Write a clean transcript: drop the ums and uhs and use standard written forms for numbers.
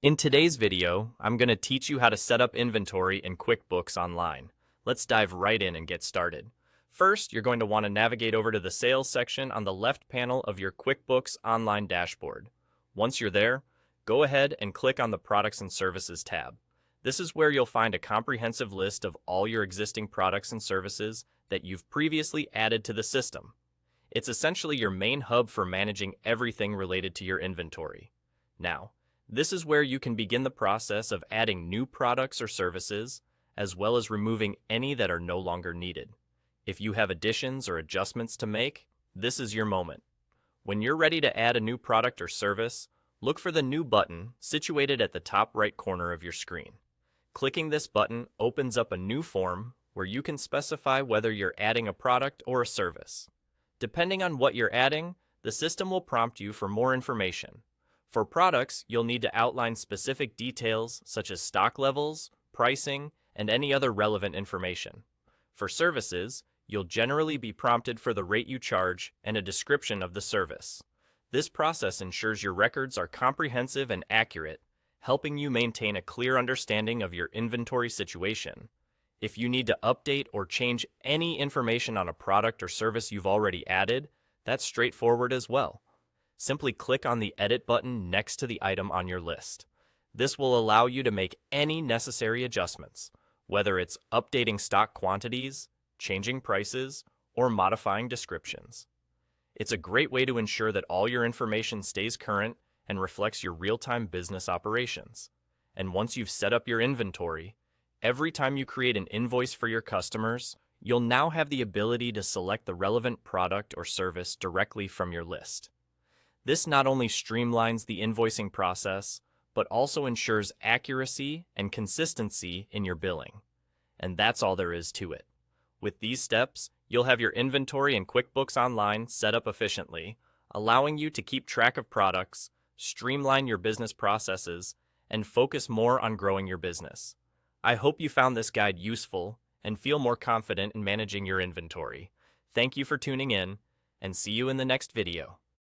In today's video, I'm going to teach you how to set up inventory in QuickBooks Online. Let's dive right in and get started. First, you're going to want to navigate over to the Sales section on the left panel of your QuickBooks Online dashboard. Once you're there, go ahead and click on the Products and Services tab. This is where you'll find a comprehensive list of all your existing products and services that you've previously added to the system. It's essentially your main hub for managing everything related to your inventory. Now, this is where you can begin the process of adding new products or services, as well as removing any that are no longer needed. If you have additions or adjustments to make, this is your moment. When you're ready to add a new product or service, look for the New button situated at the top right corner of your screen. Clicking this button opens up a new form where you can specify whether you're adding a product or a service. Depending on what you're adding, the system will prompt you for more information. For products, you'll need to outline specific details such as stock levels, pricing, and any other relevant information. For services, you'll generally be prompted for the rate you charge and a description of the service. This process ensures your records are comprehensive and accurate, helping you maintain a clear understanding of your inventory situation. If you need to update or change any information on a product or service you've already added, that's straightforward as well. Simply click on the Edit button next to the item on your list. This will allow you to make any necessary adjustments, whether it's updating stock quantities, changing prices, or modifying descriptions. It's a great way to ensure that all your information stays current and reflects your real-time business operations. And once you've set up your inventory, every time you create an invoice for your customers, you'll now have the ability to select the relevant product or service directly from your list. This not only streamlines the invoicing process, but also ensures accuracy and consistency in your billing. And that's all there is to it. With these steps, you'll have your inventory in QuickBooks Online set up efficiently, allowing you to keep track of products, streamline your business processes, and focus more on growing your business. I hope you found this guide useful and feel more confident in managing your inventory. Thank you for tuning in, and see you in the next video.